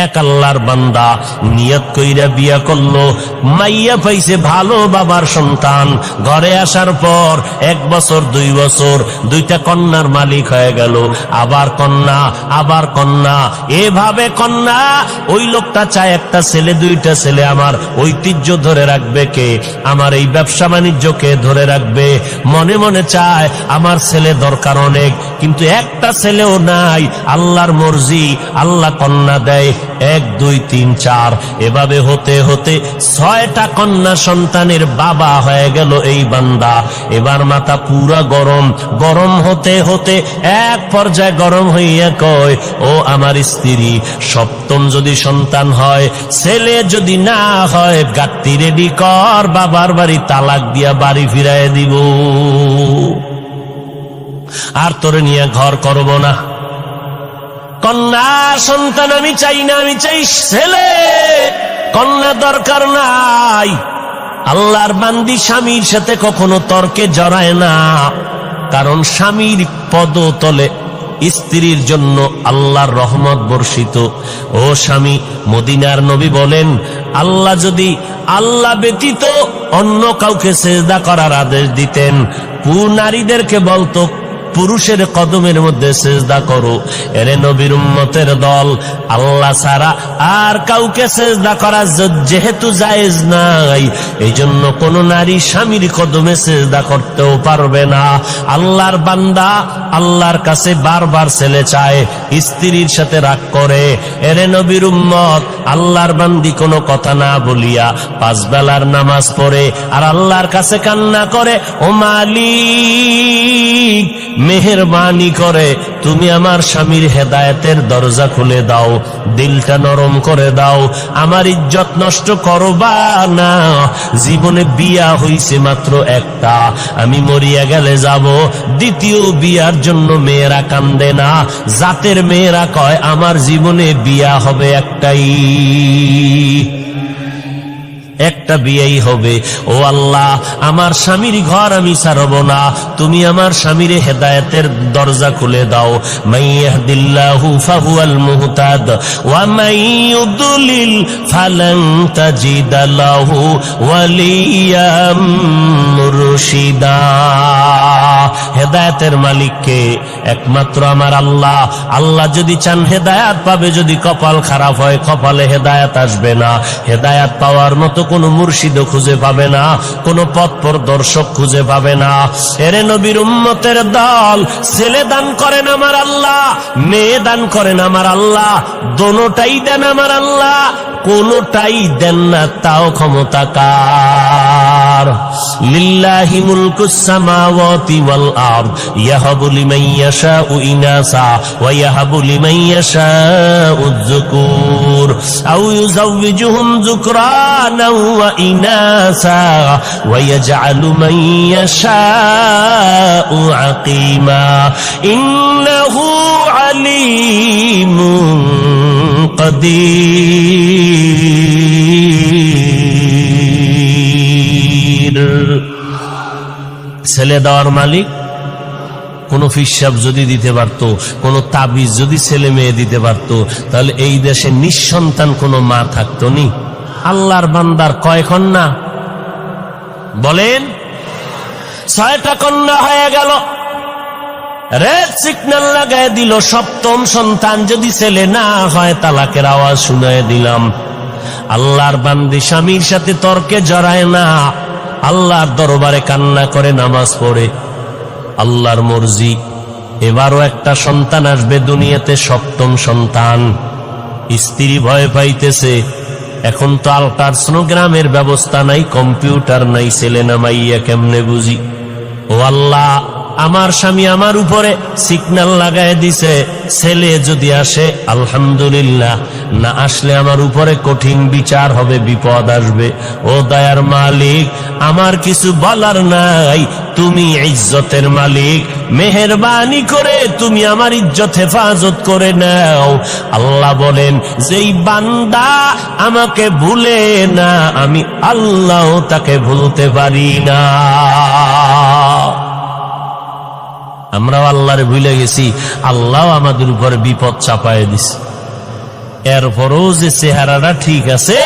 এক আল্লাহর বান্দা নিয়ত কইরা বিয়া করলো, মাইয়া পাইছে ভালো বাবার সন্তান, ঘরে আসার পর 1 বছর 2 বছর 2টা কন্যার মালিক হয়ে গেল, আবার কন্যা আবার কন্যা, এভাবে কন্যা। ওই লোকটা চায় একটা ছেলে 2টা ছেলে, আমার ঐতিহ্য ধরে রাখবে কে, আমার এই ব্যবসা বাণিজ্যকে ধরে রাখবে, মনে মনে চায় আমার ছেলে দরকার অনেক, কিন্তু একটা ছেলেও নাই। আল্লাহর মর্জি, আল্লাহ কন্যা দেয় 1 2 3 4, এভাবে হতে হতে 6টা কন্যা সন্তানের বাবা হয়ে গেল এই বান্দা। এবার মাথা পুরা গরম, গরম হতে হতে এক পর্যায়ে গরম হইয়া কয়, ও আমার স্ত্রী, 7ম যদি সন্তান হয়, ছেলে যদি না হয়, গাত্তি রেডি কর, বাবার বাড়ি তালাক দিয়া বাড়ি ফিরাইয়া দিব, আর তোরে নিয়ে ঘর করব না। কন্যা সন্তান আমি চাই না, আমি চাই ছেলে, কন্যা দরকার নাই। আল্লাহর বান্দি স্বামীর সাথে কখনো তর্কে জড়ায় না, কারণ স্বামীর পদতলে স্ত্রীর জন্য আল্লাহর রহমত বর্ষিত। ও স্বামী, মদিনার নবী বলেন, আল্লাহ যদি আল্লাহ ব্যতীত অন্য কাউকে সেজদা করার আদেশ দিতেন, নারীদেরকে বলতো পুরুষের কদমের মধ্যে সেজদা করো। এরে নবীর উম্মতের দল, আল্লাহ ছাড়া আর কাউকে সেজদা করা যেহেতু জায়েজ নাই, এই জন্য কোন নারী স্বামীর কদমে সেজদা করতেও পারবে না। আল্লাহর বান্দা আল্লাহর কাছে বারবার ছেলে চায়, স্ত্রীর সাথে রাগ করে। এরে নবীর উম্মত, আল্লাহর বান্দি কোনো কথা না বলিয়া 5 বেলার নামাজ পড়ে আর আল্লাহর কাছে কান্না করে, ও মালিক, মেহেরবানি করে তুমি আমার স্বামীর হেদায়েতের দরজা খুলে দাও, দিলটা নরম করে দাও, আমার ইজ্জত নষ্ট করবা না। জীবনে বিয়া হইছে মাত্র একটা, আমি মরিয়া গেলে যাব, দ্বিতীয় বিয়ার জন্য মেয়েরা কান্দে না, জাতের মেয়েরা কয় আমার জীবনে বিয়া হবে একটাই, একটা বিয়েই হবে। ও আল্লাহ, আমার স্বামীর ঘর আমি ছাড়ব না, তুমি আমার স্বামীর হেদায়েতের দরজা খুলে দাও। মাইয়াহদিল্লাহু ফাহুয়াল মুহতাদ ওয়া মাইয়ুদলিল ফালান তাজিদা লাহু ওয়ালিয়াম মুরশিদা। হেদায়েতের মালিককে একমাত্র আমার আল্লাহ। আল্লাহ যদি চান হেদায়েত পাবে, যদি কপাল খারাপ হয় কপালে হেদায়েত আসবে না। হেদায়েত পাওয়ার মতো কোন মুর্শিদও খুঁজে পাবে না, কোন পথ প্রদর্শক খুঁজে পাবে না। এরে নবীর উম্মতের দল, ছেলে দান করেন আমার আল্লাহ, মেয়ে দান করেন আমার আল্লাহ, দোনোটাই দেন আমার আল্লাহ, কোনটাই দেন না তাও ক্ষমতা কার। লিল্লাহি মুলকুস সামাওয়াতি ওয়াল আরদ ইয়াহাবু লিমান ইয়াশাউ ইনাসা ওয়া ইয়াহাবু লিমান ইয়াশাউ যুকুর আও ইউযাওয়িজুহুম যুকরানা ওয়া ইনাসা ওয়া ইয়াজআলু মান ইয়াশাউ আকিমা ইন্নাহু আলীমুন কাদির। ছেলে দেওয়ার মালিক। কোন ফিসাব যদি দিতে পারত, কোন তাবিজ যদি ছেলে মেয়ে দিতে পারত, তাহলে এই দেশে নিঃসন্তান কোন মা থাকতো নি। আল্লাহর বান্দার কয় কন্যা বলেন? 6টা কন্যা হয়ে গেল। রেড সিগন্যাল লাগায় দিল, 7ম সন্তান যদি ছেলে না হয় তালাকের আওয়াজ শুনায় দিলাম। আল্লাহর বান্দি স্বামীর সাথে তর্কে জড়ায় না, আল্লাহর দরবারে কান্না করে নামাজ পড়ে। আল্লাহর মর্জি, এবারও একটা সন্তান আসবে দুনিয়াতে, 7ম সন্তান। স্ত্রী ভয় পাইতেছে, এখন তো আল্ট্রাসোনোগ্রামের ব্যবস্থা নাই, কম্পিউটার নাই, ছেলে না মাইয়া কেমনে বুঝি? ও আল্লাহ, আমার স্বামী আমার উপরে সিগন্যাল লাগায় দিছে, ছেলে যদি আসে আলহামদুলিল্লাহ, না আসলে আমার উপরে কঠিন বিচার হবে, বিপদ আসবে। ও দয়ার মালিক, আমার কিছু বলার নাই, তুমি ইজ্জতের মালিক, মেহেরবানি করে তুমি আমার ইজ্জত হেফাজত করে নাও। আল্লাহ বলেন, যেই বান্দা আমাকে ভুলে না, আমি আল্লাহ তাকে ভুলতে পারি না। আমরাও আল্লাহরে ভুলে গেছি, আল্লাহ আমাদের উপরে বিপদ চাপায় দিছে। এরপরও যে চেহারাটা ঠিক আছে,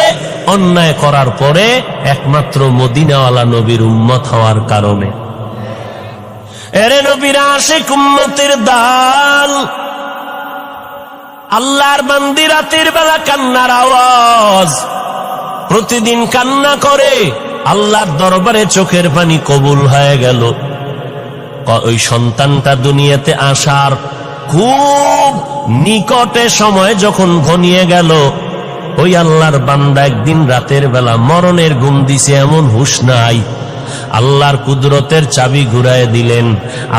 অন্যায় করার পরে একমাত্র মদিনাওয়ালা নবীর উম্মত হওয়ার কারণে। এরে নবীর আশিক উম্মতের দাল, আল্লাহর বান্দি রাতের বেলা কান্নার আওয়াজ, প্রতিদিন কান্না করে, আল্লাহর দরবারে চোখের পানি কবুল হয়ে গেল। ওই সন্তানটা দুনিয়াতে আসার খুব নিকটে সময় যখন ঘনিয়ে গেল, ওই আল্লাহর বান্দা একদিন রাতের বেলা মরণের ঘুম দিছে, এমন হুঁশ নাই। আল্লাহর কুদরতের চাবি ঘুরায় দিলেন।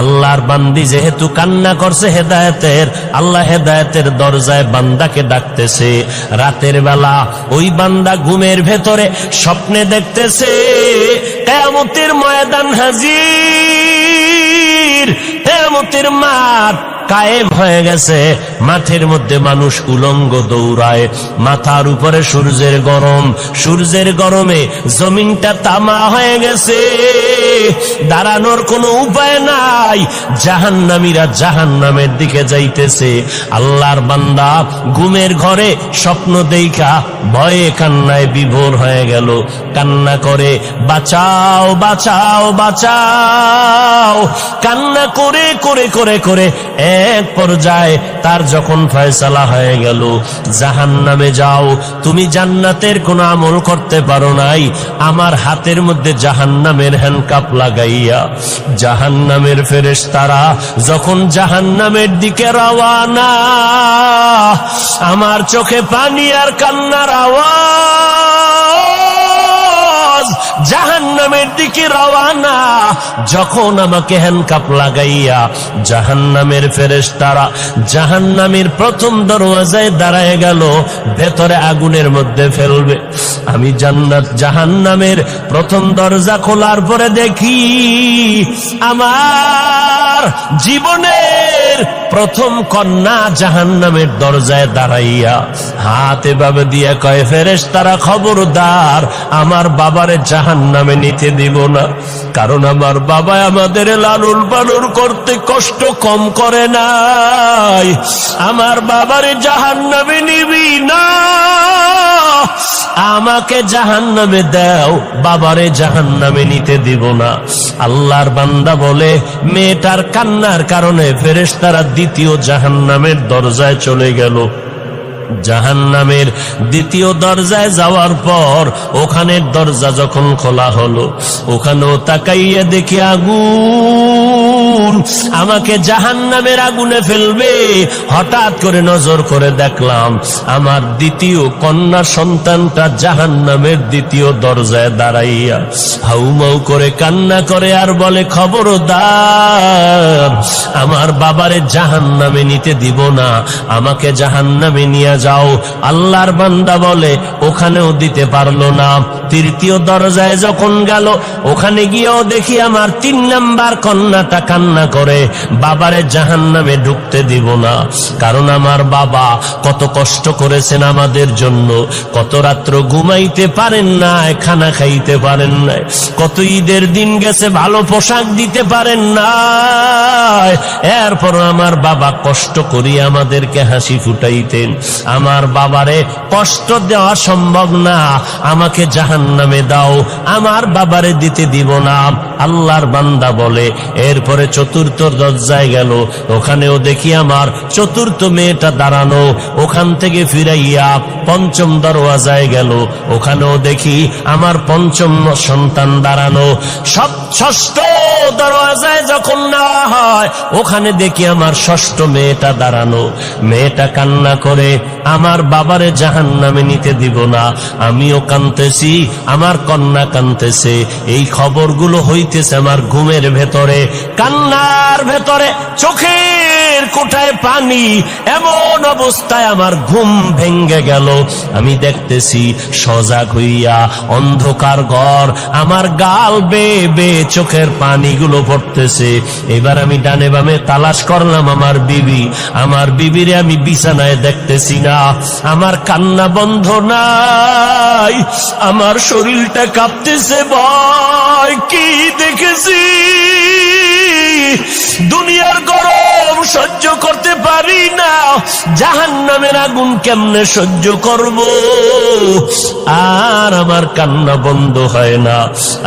আল্লাহর বান্দি যেহেতু কান্না করছে হেদায়েতের, আল্লাহ হেদায়েতের দরজায় বান্দাকে ডাকতেছে। রাতের বেলা ওই বান্দা ঘুমের ভেতরে স্বপ্নে দেখতেছে কিয়ামতের ময়দান হাজির, কিয়ামতের মাঠ কায়েম হয়ে গেছে। মাঠের মধ্যে মানুষ উলঙ্গ দৌড়ায়, মাথার উপরে সূর্যের গরম, সূর্যের গরমে জমিনটা তামা হয়ে গেছে, দাঁড়ানোর কোনো উপায় নাই। জাহান্নামীরা জাহান্নামের দিকে যাইতেছে। আল্লাহর বান্দা ঘুমের ঘরে স্বপ্ন দেইখা ভয়ে কান্নায় বিভোর হয়ে গেল, কান্না করে বাঁচাও বাঁচাও বাঁচাও, কান্না করে করে করে করে এক পর্যায়ে তার যখন ফয়সালা হয়ে গেল, জাহান্নামে যাও, তুমি জান্নাতের কোনো আমল করতে পারো নাই, আমার হাতের মধ্যে জাহান্নামের হ্যান্ডকাপ লাগাইয়া জাহান্নামের ফেরেশতারা যখন জাহান্নামের দিকে রওয়ানা, আমার চোখে পানি আর কান্নার আওয়াজ, জাহান্নামের দিকে রওয়ানা। যখন আমাকে হ্যান্ডকাপ লাগাইয়া জাহান্নামের ফেরেশতারা জাহান্নামের প্রথম দরওয়াজায় দাঁড়ায় গেল, ভেতরে আগুনের মধ্যে ফেলবে, আমি জান্নাত জাহান্নামের প্রথম দরজা খোলার পরে দেখি আমার জীবনের প্রথম কন্যা জাহান্নামের দরজায় দাঁড়াইয়া হাত এভাবে দিয়ে কয়, ফেরেশতারা খবরদার, আমার বাবারে জাহান্নামে নিতে দিব না, কারণ আমার বাবা আমাদের লালন পালন করতে কষ্ট কম করে নাই, আমার বাবারে জাহান্নামে নিবি না, আমাকে জাহান্নামে দাও, বাবারে জাহান্নামে নিতে দিব না। আল্লাহর বান্দা বলে, মেয়েটার কান্নার কারণে ফেরেশতারা দ্বিতীয় জাহান্নামের দরজায় চলে গেল। জাহান্নামের দ্বিতীয় দরজায় যাওয়ার পর ওখানের দরজা যখন খোলা হলো, ওখানেও তাকাইয়া দেখি আগুন, আমাকে জাহান্নামের আগুনে ফেলবে। হঠাৎ করে নজর করে দেখলাম আমার দ্বিতীয় কন্যা সন্তানটা জাহান্নামের দ্বিতীয় দরজায় দাঁড়াইয়া হাউমাউ করে কান্না করে আর বলে, খবরদার, আমার বাবারে জাহান্নামে নিতে দিব না, আমাকে জাহান্নামে নিয়ে যাও। আল্লাহর বান্দা বলে, ওখানেও দিতে পারলো না। তৃতীয় দরজায় যখন গেল, ওখানে গিয়েও দেখি আমার 3 নাম্বার কন্যাটা কান্না করে, বাবারে জাহান্নামে ঢুকতে দিব না, কারণ আমার বাবা কত কষ্ট করেছেন আমাদের জন্য, কত রাত্র ঘুমাইতে পারেন না, খানা খাইতে পারেন না, কত ঈদের দিন গেছে ভালো পোশাক দিতে পারেন না, এরপর আমার বাবা কষ্ট করি আমাদেরকে হাসি ফুটাইতেন, আমার বাবারে কষ্ট দেওয়া সম্ভব না, আমাকে জাহান্নামে দাও, আমার বাবারে দিতে দিব না। আল্লাহর বান্দা বলে, এরপরে চতুর্থ দরজায় গেল, ওখানেও দেখি আমার চতুর্থ মেয়েটা দাঁড়ানো, ওখান থেকে ফিরাইয়া পঞ্চম দরওয়াজায় গেল, ওখানেও দেখি আমার পঞ্চম সন্তান দাঁড়ানো। ষষ্ঠ দরওয়াজায় যখন নেওয়া হয়, ওখানে দেখি আমার ষষ্ঠ মেয়েটা দাঁড়ানো, মেয়েটা কান্না করে, আমার বাবারে জাহান্নামে নিতে দিব না, আমিও কাঁদতেছি, আমার কন্যা কাঁদতেছে, এই খবরগুলো হইতেছে আমার ঘুমের ভেতরে, কান্নার ভেতরে চোখের কোঠায় পানি, এমন অবস্থায় আমার ঘুম ভেঙ্গে গেল। আমি দেখতেছি সজাগ হইয়া অন্ধকার ঘর, আমার গাল বেয়ে বেয়ে চোখের পানিগুলো পড়তেছে। এবার আমি ডানে বামে তালাশ করলাম আমার বিবি, আমার বিবিরে আমি বিছানায় দেখতেছি না, আমার কান্না বন্ধ নাই, আমার শরীরটা কাঁপতেছে, ভয় কি দেখেছি, দুনিয়ার গরম সহ্য করতে পারি না, জাহান্নামের আগুন কেমনে সহ্য করব? আর আমার কান্না বন্ধ হয় না।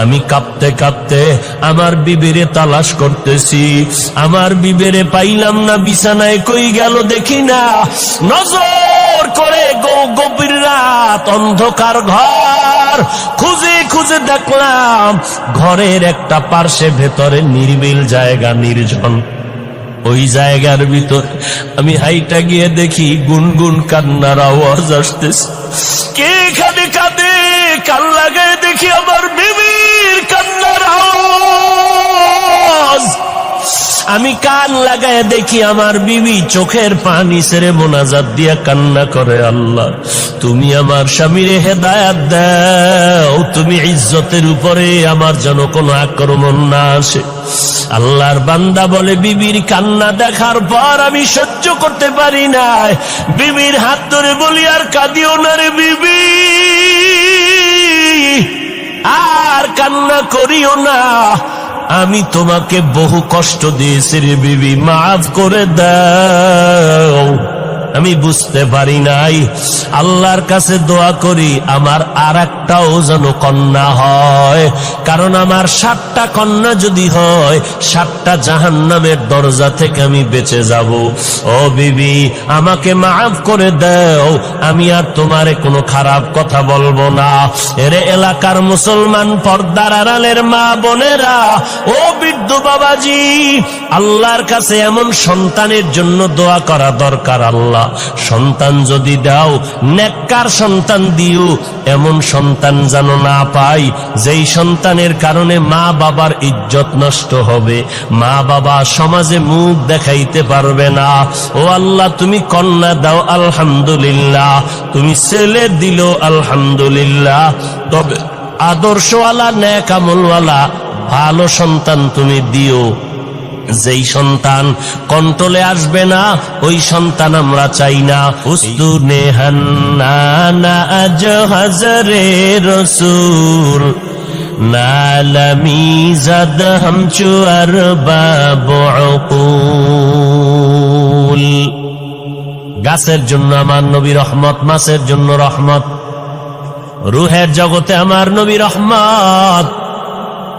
আমি কাঁপতে কাঁপতে আমার বিবিরে তালাশ করতেছি, আমার বিবিরে পাইলাম না, বিছানায় কই গেল দেখি না। নজর করে গভীর রাত, অন্ধকার ঘর খুঁজে খুঁজে দেখলাম ঘরের একটা পার্শ্বে ভেতরে নির্বিল জায়গা, নির্জন। ওই জায়গার ভিতর আমি হাইটা গিয়ে দেখি গুনগুন কান্নার আওয়াজ আসতেছে। কে এখানে কাঁদে? কান লাগায় দেখি আমার বিবির কান্নার আওয়াজ। আমি কান লাগায় দেখি আমার বিবি চোখের পানি ছেড়ে মোনাজাত দিয়া কান্না করে, আল্লাহ তুমি আমার স্বামীরে হেদায়াত দাও, তুমি ইজ্জতের উপরে আমার যেন কোনো আক্রমণ না আসে। আল্লাহর বান্দা বলে, বিবির কান্না দেখার পর আমি সহ্য করতে পারি না, বিবির হাত ধরে বলি, আর কাঁদিও না রে বিবি, আর কান্না করিও না, আমি তোমাকে বহু কষ্ট দিয়েছি রে বিবি, মাফ করে দাও। আমি বুঝতে পারি নাই। আল্লাহর কাছে দোয়া করি আমার আর একটাও যেন কন্যা হয়, কারণ আমার 7টা কন্যা যদি হয় 7টা জাহান্নামের দরজা থেকে আমি বেঁচে যাব। ও বিবি, আমাকে মাফ করে দাও, আমি আর তোমারে কোনো খারাপ কথা বলবো না। এরে এলাকার মুসলমান, পর্দার আড়ালের মা বোনেরা, ও বৃদ্ধ বাবাজি, আল্লাহর কাছে এমন সন্তানের জন্য দোয়া করা দরকার। আল্লাহ সন্তান যদি দাও, নেককার সন্তান দিও, এমন সন্তান যেন না পাই যেই সন্তানের কারণে মা বাবার ইজ্জত নষ্ট হবে, মা বাবা সমাজে মুখ দেখাইতে পারবে না। ও আল্লাহ, তুমি কন্যা দাও আলহামদুলিল্লাহ, তুমি ছেলে দিল আলহামদুলিল্লাহ, তবে আদর্শওয়ালা নেক আমলওয়ালা ভালো সন্তান তুমি দিও। যেই সন্তান কন্ট্রোলে আসবে না ওই সন্তান আমরা চাই না। উস্তুনে হান্নানা আজ হজরে রসুল নালামি জাদ হামচু আরবাব উকুল। গাছের জন্য আমার নবী রহমত, মাছের জন্য রহমত, রুহের জগতে আমার নবী রহমত।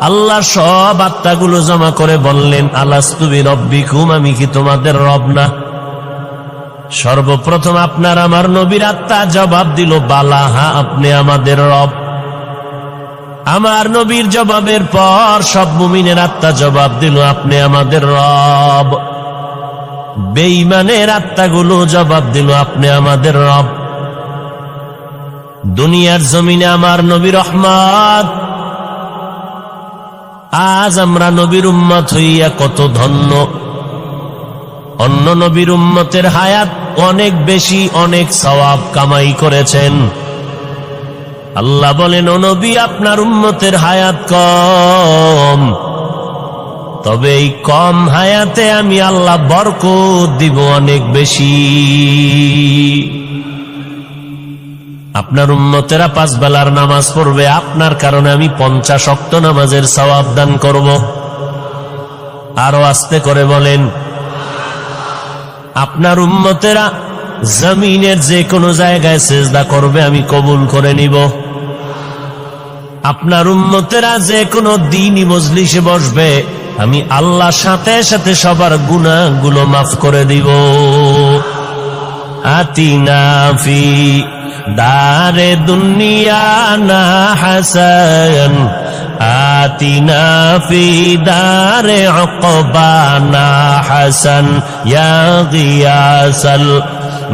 আল্লাহ সব আত্মাগুলো জমা করে বললেন, আলাস্তু বিরব্বিকুম, আমি কি তোমাদের রব না? সর্বপ্রথম আপনার আমার নবীর আত্মা জবাব দিল, বালা, হ্যাঁ আপনি আমাদের রব। আমার নবীর জবাবের পর সব মুমিনের আত্মা জবাব দিল, আপনি আমাদের রব। বেঈমানের আত্মাগুলো জবাব দিল, আপনি আমাদের রব। দুনিয়ার জমিনে আমার নবী রহমত। আজ আমরা নবীর উম্মত হইয়া কত ধন্য। অন্য নবীর উম্মতের হায়াত অনেক বেশি, অনেক সওয়াব কামাই করেছেন। আল্লাহ বলেন, ও নবী, আপনার উম্মতের হায়াত কম, তবে এই কম হায়াতে আমি আল্লাহ বরকত দিব অনেক বেশি। আপনার উম্মতেরা 5 বেলার নামাজ পড়বে, আপনার কারণে আমি 50 ওয়াক্ত নামাজের সওয়াব দান করব। আরো আস্তে করে বলেন, আপনার উম্মতেরা জমিনের যে কোনো জায়গায় সিজদা করবে, আমি কবুল করে নিব। আপনার উম্মতেরা যে কোনো দ্বীনি মজলিসে বসবে, আমি আল্লাহ সাথে সাথে সবার গুনাহগুলো মাফ করে দিব। আতিনা ফি দারে দুনিয়া না হাসান, আতিনা ফি দারে উকবানা হাসান, ইয়া গিয়াসাল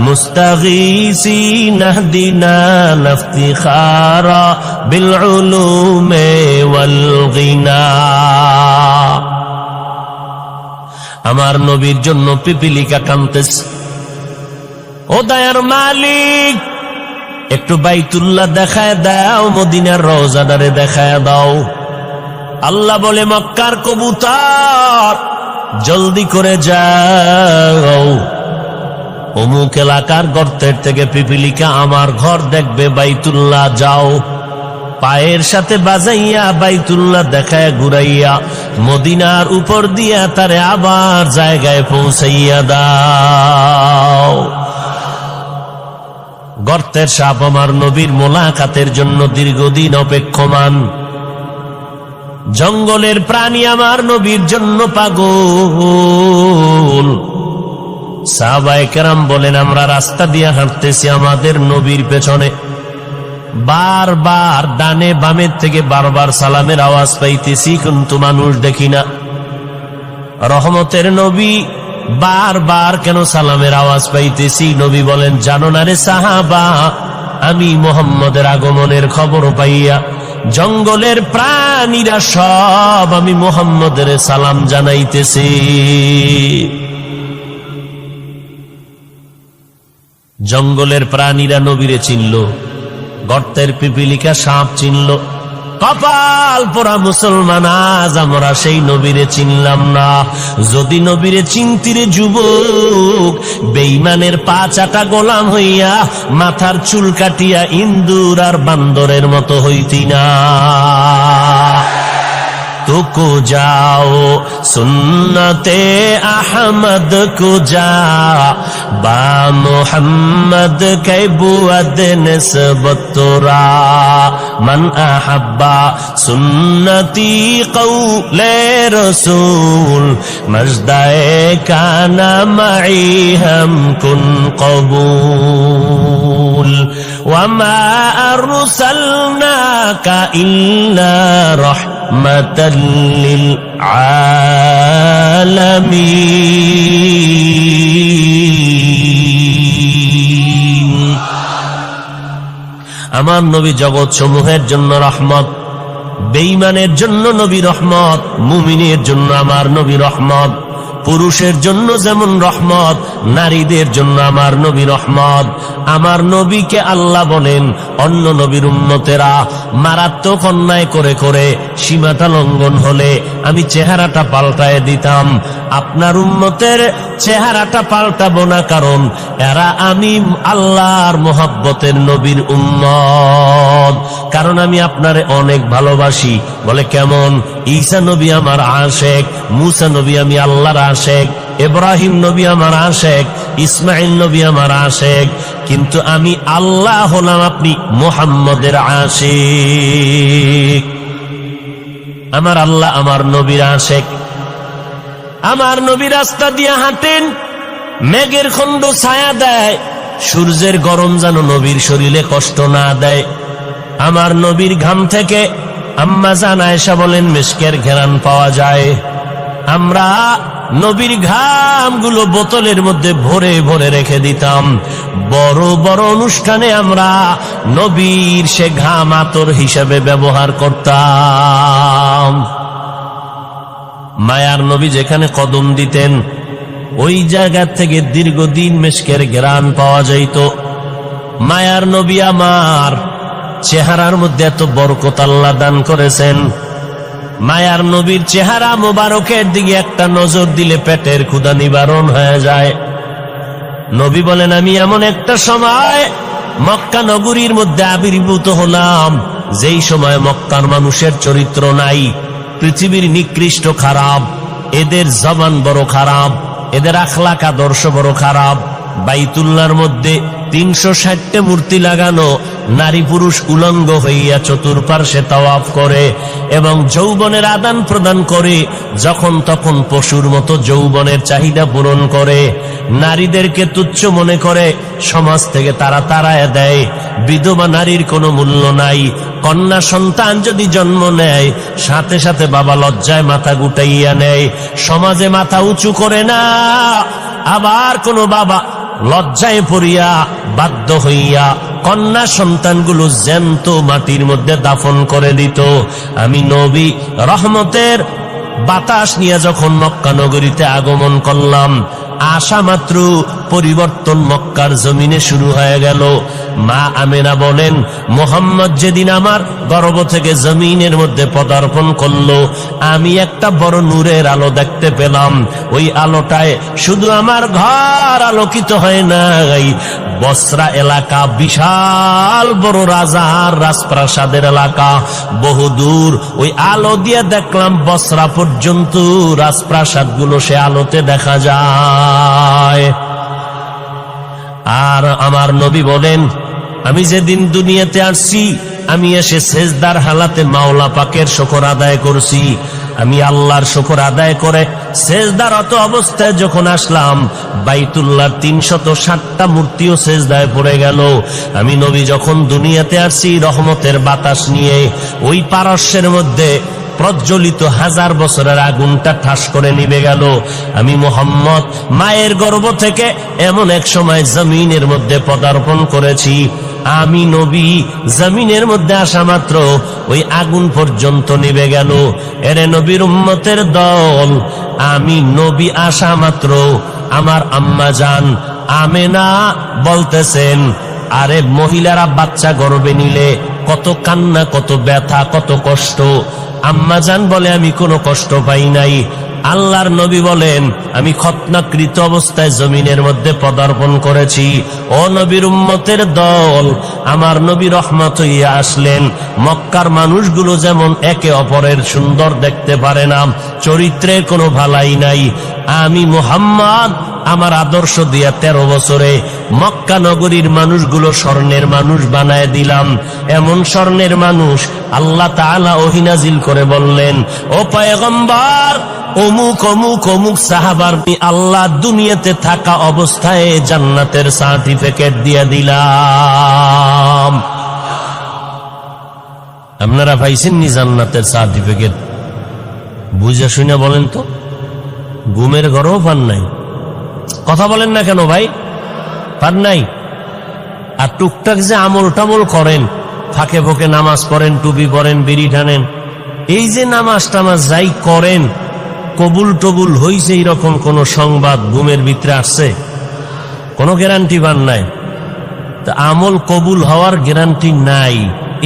মুস্তাগীসিন ইহদিনা লিফতিখারা বিল উলুমি ওয়াল গিনা। আমার নবীর জন্য পিপিলিকা কাঁদতেছে। ও দয়ার মালিক, একটু বাইতুল্লাহ দেখায় দাও, মদিনার রওজাদারে দেখায় দাও। আল্লাহ বলে, মক্কার কবুতর জলদি করে যাও, অমুক এলাকার গর্তের থেকে পিপিলিকা আমার ঘর দেখবে, বাইতুল্লাহ যাও। পায়ের সাথে বাজাইয়া বাইতুল্লাহ দেখায় ঘুরাইয়া মদিনার উপর দিয়া তারে আবার জায়গায় পৌঁছাইয়া দাও। গর্তের সাপ আমার নবীর মোলাকাতের জন্য দীর্ঘদিন অপেক্ষমান, জঙ্গলের প্রাণী আমার নবীর জন্য পাগল। সাহাবায়ে কেরাম বলেন, আমরা রাস্তা দিয়ে হাঁটতেছি, আমাদের নবীর পেছনে বারবার ডানে বামের থেকে বারবার সালামের আওয়াজ পাইতেছি, কিন্তু মানুষ দেখি না। রহমতের নবী বারবার কেন সালামের আওয়াজ পাইতেছি? নবী বলেন, জানো না রে সাহাবা, আমি মুহাম্মদের আগমনের খবর পাইয়া জঙ্গলের প্রাণীরা সব আমি মুহাম্মদের সালাম জানাইতেছি। জঙ্গলের প্রাণীরা নবীরে চিনল, গর্তের পিপিলিকা সাপ চিনল। কপাল পোড়া মুসলমান, আজ আমরা সেই নবীরে চিনলাম না। যদি নবীরে চিনতিরে যুবক, বেঈমানের পা চাটা গোলাম হইয়া মাথার চুল কাটিয়া ইন্দুর আর বান্দরের মতো হইতি না। तुको जाओ सुन्नते अहमद को जा बा मोहम्मद के बुअद निस्बत तोरा मन अहब्बा सुन्नती कौले रसूल मजदाए काना मई हम कुन कबूल वमा अरसलनाका इल्ला रहमतल लिल आलमीन। আমার নবী জগৎ সমূহের জন্য রহমত, বেঈমানের জন্য নবী রহমত, মুমিনের জন্য আমার নবী রহমত। পুরুষের জন্য যেমন রহমত, নারীদের জন্য আমার নবী রহমত। আমার নবীকে আল্লাহ বলেন, অন্য নবীর উম্মতেরা মারাত্মক অন্যায় করে করে সীমাটা লঙ্ঘন হলে আমি চেহারাটা পাল্টায় দিতাম, আপনার উম্মতের চেহারাটা পাল্টাবো না, কারণ এরা আমি আল্লাহর মোহাব্বতের নবীর উম্মত, কারণ আমি আপনারে অনেক ভালোবাসি। বলে কেমন? ঈসা নবী আমার আশেক, মুসা নবী আমি আল্লাহর আশেক, ইব্রাহিম নবী আমার আশেক, ইসমাইল নবী আমার আশেক, কিন্তু আমি আল্লাহ হলাম আপনি মুহাম্মদের আশেক। আমার আল্লাহ আমার নবীর আশেক। আমার নবী রাস্তা দিয়ে হাঁটেন, মেঘের খণ্ড ছায়া দেয়, সূর্যের গরম যেন নবীর শরীরে কষ্ট না দেয়। আমার নবীর ঘাম থেকে আম্মা জান আয়েশা বলেন মিশকের ঘ্রাণ পাওয়া যায়। আমরা নবীর ঘামগুলো বোতলের মধ্যে ভরে ভরে রেখে দিতাম, বড় বড় অনুষ্ঠানে আমরা নবীর সে ঘাম আতর হিসেবে ব্যবহার করতাম। মায়ার নবী যেখানে কদম দিতেন ওই জায়গা থেকে দীর্ঘদিন মিশকের ঘ্রাণ পাওয়া যাইত। মায়ার নবী আমার চেহারার মধ্যে এত বরকত আল্লাহ দান করেছেন, মায়ার নবীর চেহারা মোবারকের দিকে একটা নজর দিলে পেটের ক্ষুধা নিবারণ হয়ে যায়। নবী বলেন, আমি এমন একটা সময় মক্কা নগরীর মধ্যে আবির্ভূত হলাম, যেই সময় মক্কার মানুষের চরিত্র নাই, পৃথিবীর নিকৃষ্ট খারাপ, এদের জবান বড় খারাপ, এদের আখলাক আদর্শ বড় খারাপ। বাইতুল্লাহর মধ্যে 360টা মূর্তি লাগানো, নারী পুরুষ উলঙ্গ হইয়া চতুর্পার্শ্বে তাওয়াফ করে এবং যৌবনের আদান প্রদান করে, যখন তখন পশুর মতো যৌবনের চাহিদা পূরণ করে, নারীদেরকে তুচ্ছ মনে করে, সমাজ থেকে তারা তাড়ায় দেয়। বিধবা নারীর কোনো মূল্য নাই। কন্যা সন্তান যদি জন্ম নেয়, সাথে সাথে বাবা লজ্জায় মাথা গুটাইয়া নেয়, সমাজে মাথা উঁচু করে না। আবার কোনো বাবা লজ্জায় পড়িয়া বাধ্য হইয়া কন্যা সন্তানগুলো জ্যান্ত মাটির মধ্যে দাফন করে দিত। আমি নবী রহমতের বাতাস নিয়ে যখন মক্কা নগরীতে আগমন করলাম, আশা মাত্র পরিবর্তন মক্কার জমিনে শুরু হয়ে গেল। মা আমেনা বলেন, মুহাম্মদ যেদিন আমার গর্ভ থেকে জমিনের মধ্যে পদার্পণ করলো, আমি একটা বড় নূরের আলো দেখতে পেলাম। ওই আলোটায় শুধু আমার ঘর আলোকিত হয় নাই, বসরা এলাকা বিশাল বড় রাজার রাজপ্রাসাদের এলাকা, বহুদূর। ওই আলো দিয়ে দেখলাম বসরা পর্যন্ত রাজপ্রাসাদগুলো সে আলোতে দেখা যায়। আর আমার নবী বলেন, আমি যেদিন দুনিয়াতে আসছি আমি এসে সেজদার হালাতে মাওলা পাকের শুকর আদায় করছি। আমি আল্লাহর শুকর আদায় করে সেজদারত অবস্থায় যখন আসলাম, বাইতুল্লাহর ৩৬০টা মূর্তিও সেজদায় পড়ে গেল। আমি নবী যখন দুনিয়াতে আসছি রহমতের বাতাস নিয়ে, ওই পারস্যের মধ্যে প্রজ্বলিত 1000 বছরের আগুনটা ঠাস করে নিভে গেল। আমি মুহাম্মদ মায়ের গর্ভ থেকে এমন এক সময় জমিনের মধ্যে পদার্পণ করেছি, আমি নবী জমিনের মধ্যে আসা মাত্র ওই আগুন পর্যন্ত নিভে গেল। এরে নবীর উম্মতের দল, আমি নবী আসা মাত্র আমার আম্মা জান আমেনা বলতেছেন, আরে মহিলারা বাচ্চা গর্ভে নিলে কত কান্না, কত ব্যথা, কত কষ্ট। আম্মা জান বলে আমি কোনো কষ্ট পাই নাই। আল্লাহর নবী বলেন, আমি খতনাকৃত অবস্থায় জমিনের মধ্যে পদার্পণ করেছি। ও নবীর উম্মতের দল, আমার নবী রহমত হইয়া আসলেন। মক্কার মানুষগুলো যেমন একে অপরের সুন্দর দেখতে পারে না, চরিত্রের কোনো ভালাই নাই, আমি মুহাম্মদ আমার আদর্শ দিয়া 13 বছরে মক্কা নগরীর মানুষগুলো স্বর্ণের মানুষ বানায় দিলাম। এমন স্বর্ণের মানুষ আল্লাহ তাআলা ওহী নাজিল করে বললেন, ও পয়গম্বর, অমুক অমুক অমুক সাহাবার আল্লাহ দুনিয়াতে থাকা অবস্থায় জান্নাতের সার্টিফিকেট দিয়ে দিলাম। আপনারা পাইছেন নি জান্নাতের সার্টিফিকেট? বুঝা শুনে বলেন তো, ঘুমের ঘরেও পান নাই? কথা বলেন না কেন ভাই, পান নাই? আর টুকটাক যে আমল টামল করেন, ফাঁকে ফোঁকে নামাজ পড়েন, টুপি পরেন, বিড়ি টানেন, এই যে নামাজ টামাজ যাই করেন, কবুল টবুল হইছে এরকম কোন সংবাদ ঘুমের ভিতরে আসছে? কোনো গ্যারান্টি পান নাই। তা আমল কবুল হওয়ার গ্যারান্টি নাই,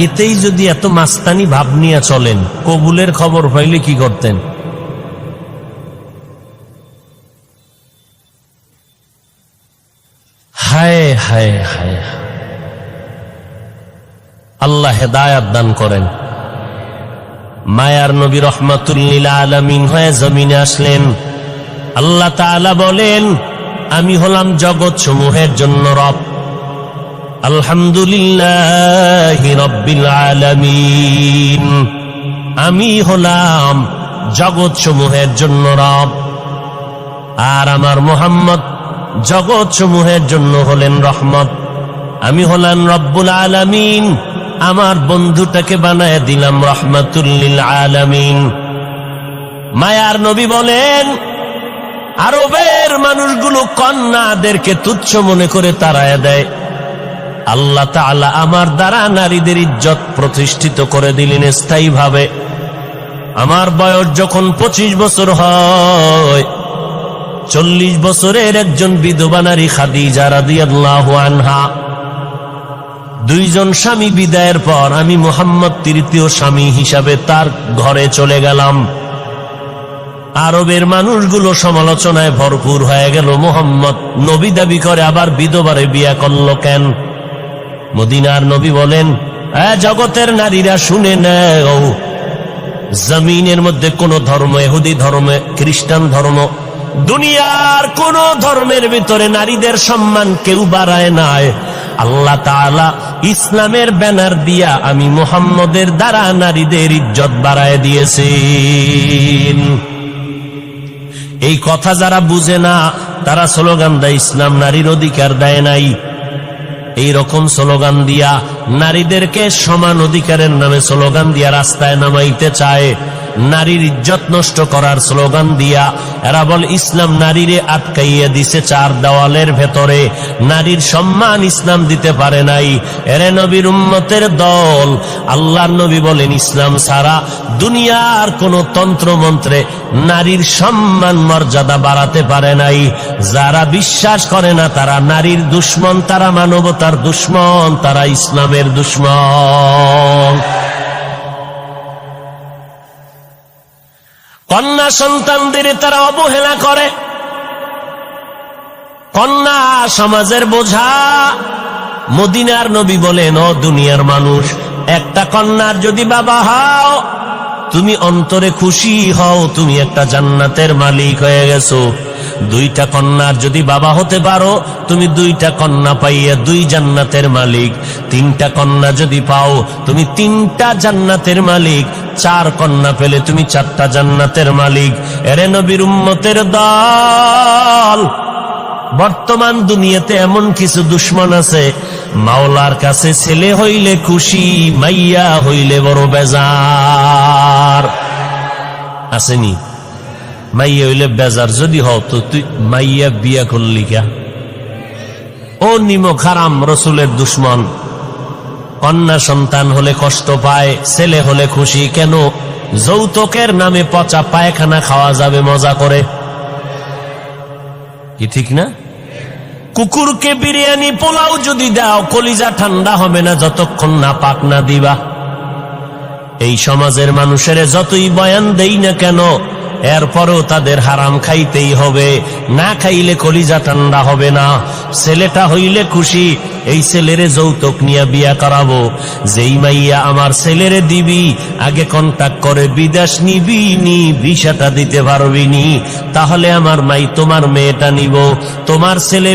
এতেই যদি এত মাস্তানি ভাব নিয়ে চলেন, কবুলের খবর পাইলে কি করতেন? হায় হায় হায়, আল্লাহ হেদায়াত দান করেন। মায়ার নবী রহমাতুল লিল আলামিন হয়ে জমিনে আসলেন। আল্লাহ তাআলা বলেন, আমি হলাম জগৎ সমূহের জন্য রব। আলহামদুলিল্লাহি রাব্বিল আলামিন, আমি হলাম জগৎ সমূহের জন্য রব। আর আমার মুহাম্মদ জগৎ সমূহের জন্য হলেন রহমত। আমি হলাম রব্বুল আলামিন, আমার বন্ধুটাকে বানায় দিলাম রাহমাতুল লিল আলামিন। মায়ার নবী বলেন, আরবের মানুষগুলো কন্যাদেরকে তুচ্ছ মনে করে তাড়ায় দেয়, আল্লাহ তাআলা আমার দ্বারা নারীদের ইজ্জত প্রতিষ্ঠিত করে দিলেন স্থায়ীভাবে। আমার বয়স যখন 25 বছর হয়, 40 বছরের একজন বিধবা নারী খাদিজা রাদিয়াল্লাহু আনহা, 2 জন স্বামী বিদায়ের পর আমি মুহাম্মদ তৃতীয় স্বামী হিসাবে তার ঘরে চলে গেলাম। আরবের মানুষগুলো সমালোচনায় ভরপুর হয়ে গেল, মুহাম্মদ নবী দাবি করে আবার বিধবারে বিয়ে করল কেন? মদিনার নবী বলেন, জগতের নারীরা শুনে নাও, জমিনের মধ্যে কোন ধর্ম, ইহুদি ধর্ম, খ্রিস্টান ধর্ম, দুনিয়ার কোন ধর্মের ভিতরে নারীদের সম্মান কেউ বাড়ায় নাই। আল্লাহ তাআলা ইসলামের ব্যানার দিয়া আমি মুহাম্মদের দ্বারা নারীদের ইজ্জত বাড়ায় দিয়েছেন। এই কথা যারা বুঝে না, তারা স্লোগান দেয় ইসলাম নারীর অধিকার দেয় নাই। এই রকম স্লোগান দিয়া নারীদেরকে সমান অধিকারের নামে স্লোগান দিয়া রাস্তায় নামাইতে চায়। নারীর ইজ্জত নষ্ট করার স্লোগান দিয়া এরা বল ইসলাম নারীরে আটকাইয়া দিছে 4 দেওয়ালের ভেতরে, নারীর সম্মান ইসলাম দিতে পারে নাই। এরে নবীর উম্মতের দল, আল্লাহর নবী বলেন, ইসলাম ছাড়া দুনিয়ার কোন তন্ত্র মন্ত্রে নারীর সম্মান মর্যাদা বাড়াতে পারে নাই। যারা বিশ্বাস করে না তারা নারীর দুশ্মন, তারা মানবতার দুশ্মন, তারা ইসলামের দুশ্মন। কন্যা সন্তানদের তারা অবহেলা করে, কন্যা সমাজের বোঝা। মদিনার নবী বলেন, ও দুনিয়ার মানুষ, একটা কন্যার যদি বাবা হও, তুমি অন্তরে খুশি হও, তুমি একটা জান্নাতের মালিক হয়ে গেছো। দুইটা কন্যার যদি বাবা হতে পারো, তুমি দুইটা কন্যা পাইয়া দুই জান্নাতের মালিক। তিনটা কন্যা যদি পাও, তুমি তিনটা জান্নাতের মালিক। চার কন্যা পেলে তুমি চারটা জান্নাতের মালিক। এরে নবীর উম্মতের দল, বর্তমান দুনিয়াতে এমন কিছু দুশ্মন আছে, মাওলার কাছে ছেলে হইলে খুশি, মাইয়া হইলে বড় বেজার। আসেনি? মাইয়া হইলে বেজার যদি হও তো তুই মাইয়া বিয়া করলি কা? ও নিমক হারাম রসুলের দুশ্মন। কন্যা সন্তান হলে কষ্ট পায়, ছেলে হলে খুশি কেন? যৌতুকের নামে পচা পায়খানা খাওয়া যাবে মজা করে, কি ঠিক না? কুকুরকে বিরিয়ানি পোলাও যদি দাও, কলিজা ঠান্ডা হবে না যতক্ষণ না পাক না দিবা। এই সমাজের মানুষের যতই বয়ান দেই না কেন, এরপরও তাদের হারাম খাইতেই হবে, না খাইলে কলিজা ঠান্ডা হবে না। ছেলেটা হইলে খুশি, এই ছেলেরে যৌতুক নিয়ে বিয়া করাবো। যেই মাইয়া আমার ছেলেরে দিবি, আগে কন্টাক্ট করে বিদেশ নিবি নি, ভিসাটা দিতে পারবি নি, তাহলে আমার মাই তোমার মেয়েটা নিব। তোমার ছেলে